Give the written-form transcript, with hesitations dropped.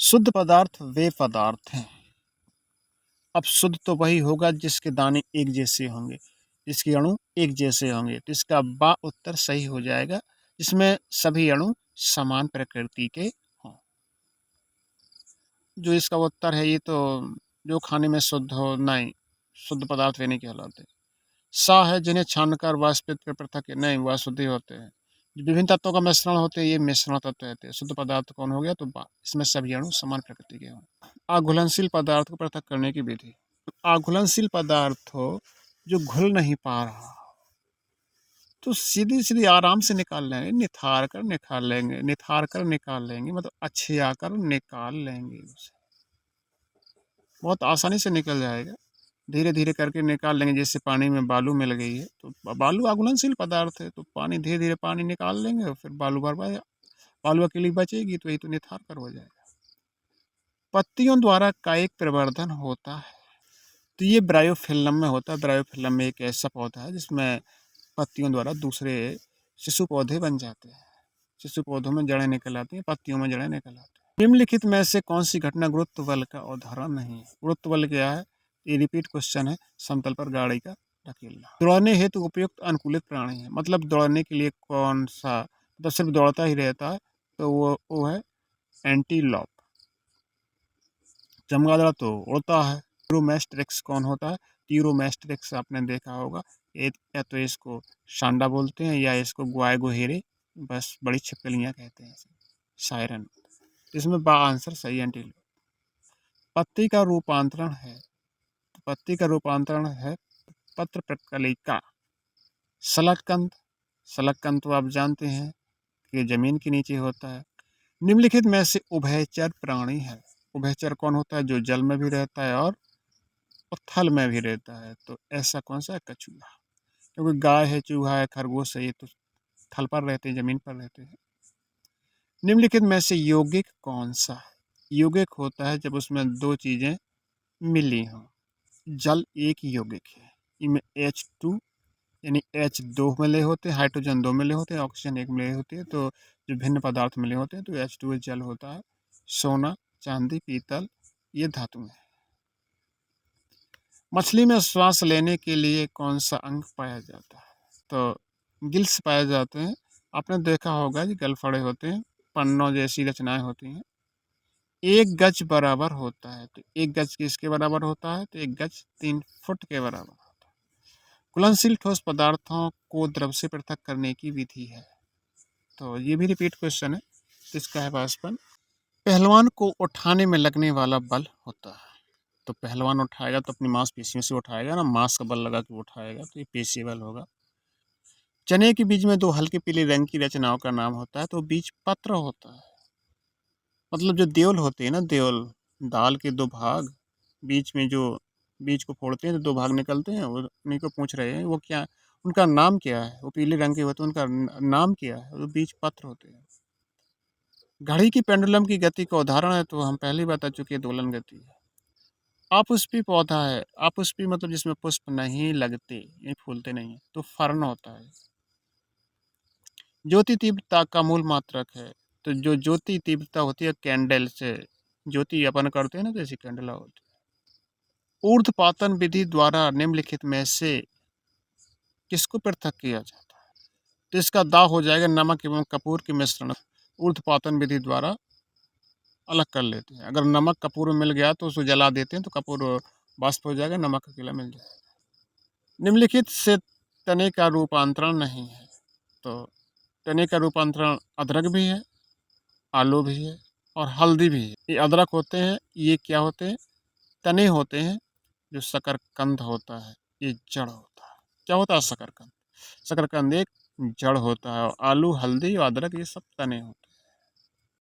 शुद्ध पदार्थ वे पदार्थ हैं। अब शुद्ध तो वही होगा जिसके दाने एक जैसे होंगे, जिसके अणु एक जैसे होंगे। तो इसका बा उत्तर सही हो जाएगा, जिसमें सभी अणु समान प्रकृति के हों। जो इसका उत्तर है ये तो जो खाने में शुद्ध हो, नहीं, शुद्ध पदार्थ वे नहीं कहलाते। सा है जिन्हें छानकर वाष्पित कर पृथक, नहीं, वह शुद्ध ही होते हैं। जो विभिन्न तत्वों का मिश्रण होते हैं ये मिश्रण तत्व कहते हैं। शुद्ध पदार्थ कौन हो गया? तो बा। इसमें सभी अणु समान प्रकृति के हों। अघुलनशील पदार्थ को पृथक करने की विधि। अघुलनशील पदार्थ हो जो घुल नहीं पा रहा, तो सीधी सीधी आराम से निकाल लेंगे, निथार कर निकाल लेंगे, निथार कर निकाल लेंगे, मतलब अच्छे आकर निकाल लेंगे उसे। बहुत आसानी से निकल जाएगा, धीरे धीरे करके निकाल लेंगे। जैसे पानी में बालू मिल गई है तो बालू अघुलनशील पदार्थ है, तो पानी धीरे धीरे पानी निकाल लेंगे और फिर बालू बर्बाद, बालू अकेली बचेगी तो ये तो निथार कर हो जाएगा। पत्तियों द्वारा कायिक प्रवर्धन होता है, तो ये ब्रायोफिल्म में होता है। ब्रायोफिल्म में एक ऐसा पौधा है जिसमें पत्तियों द्वारा दूसरे शिशु पौधे बन जाते हैं। शिशु पौधों में जड़ें निकल आती हैं, पत्तियों में जड़ें निकल आती हैं। निम्नलिखित में से कौन सी घटना गुरुत्व बल का उदाहरण नहीं है? गुरुत्व बल क्या है? ये रिपीट क्वेश्चन है। समतल पर गाड़ी का धकेलना। दौड़ने हेतु उपयुक्त अनुकूलित प्राणी है, मतलब दौड़ने के लिए कौन सा, तो सिर्फ दौड़ता ही रहता है तो वो है एंटीलॉप। चमगादड़ तो उड़ता है। टीरोमेस्ट्रिक्स कौन होता है? टीरोमेस्ट्रिक्स आपने देखा होगा, या तो इसको सांडा बोलते हैं या इसको ग्वाय गोहेरे, बस बड़ी छिपकलियां कहते हैं, सायरन। इसमें बा आंसर सही एंटीलॉप। पत्ती का रूपांतरण है, तो पत्ती का रूपांतरण है पत्र प्रकलिका। सलगकंद, सलगकंद तो आप जानते हैं कि जमीन के नीचे होता है। निम्नलिखित में से उभयचर प्राणी है। उभयचर कौन होता है? जो जल में भी रहता है और थल में भी रहता है। तो ऐसा कौन सा है? कछुआ। क्योंकि गाय है, चूहा है, खरगोश है, ये तो थल पर रहते हैं, जमीन पर रहते हैं। निम्नलिखित में से यौगिक कौन सा है? यौगिक होता है जब उसमें दो चीजें मिली हों। जल एक यौगिक है, इनमें H2 यानी H दो मिले होते हैं, हाइड्रोजन दो मिले होते हैं, ऑक्सीजन एक मिले होती है। तो जो भिन्न पदार्थ मिले होते हैं तो H2 जल होता है। सोना, चांदी, पीतल ये धातु है। मछली में श्वास लेने के लिए कौन सा अंग पाया जाता है? तो गिल्स पाए जाते हैं। आपने देखा होगा कि गलफड़े होते हैं, पन्नों जैसी रचनाएं होती हैं। एक गज बराबर होता है, तो एक गज किसके बराबर होता है? तो एक गज 3 फुट के बराबर होता है। घुलनशील ठोस पदार्थों को द्रव से पृथक करने की विधि है, तो ये भी रिपीट क्वेश्चन है। तो इसका है 52। पहलवान को उठाने में लगने वाला बल होता है, तो पहलवान उठाएगा तो अपनी मांसपेशियों से उठाएगा ना, मांस का बल लगा के उठाएगा, तो ये पेशी बल होगा। चने के बीज में दो हल्के पीले रंग की रचनाओं का नाम होता है, तो बीज पत्र होता है। मतलब जो देवल होते हैं ना, देवल, दाल के दो भाग, बीच में जो बीज को फोड़ते हैं तो दो भाग निकलते हैं, वो उन्हीं को पूछ रहे हैं, वो क्या, उनका नाम क्या है? वो पीले रंग के होते हैं, उनका नाम क्या है? वो बीज पत्र होते हैं। घड़ी की पेंडुलम की गति का उदाहरण है, तो हम पहले ही बता चुके हैं, दोलन गति है। अपुष्पी पौधा है, अपुष्पी मतलब जिसमें पुष्प नहीं लगते, ये फूलते नहीं है, तो फर्न होता है। ज्योति तीव्रता का मूल मात्रक है, तो जो ज्योति तीव्रता होती है कैंडल से, ज्योति अपन करते हैं ना, जैसी कैंडल होती है। ऊर्ध्वपातन विधि द्वारा निम्नलिखित में से किसको पृथक किया जाता है? तो इसका दाव हो जाएगा नमक एवं कपूर के मिश्रण। ऊर्ध्वपातन विधि द्वारा अलग कर लेते हैं। अगर नमक कपूर में मिल गया तो उसको जला देते हैं, तो कपूर वाष्प हो जाएगा, नमक अकेला मिल जाएगा। निम्नलिखित से तने का रूपांतरण नहीं है, तो तने का रूपांतरण अदरक भी है, आलू भी है और हल्दी भी है। ये अदरक होते हैं, ये क्या होते हैं? तने होते हैं। जो शकरकंद होता है ये जड़ होता है। क्या होता है शकरकंद? शकरकंद एक जड़ होता है, और आलू, हल्दी और अदरक ये सब तने होते हैं।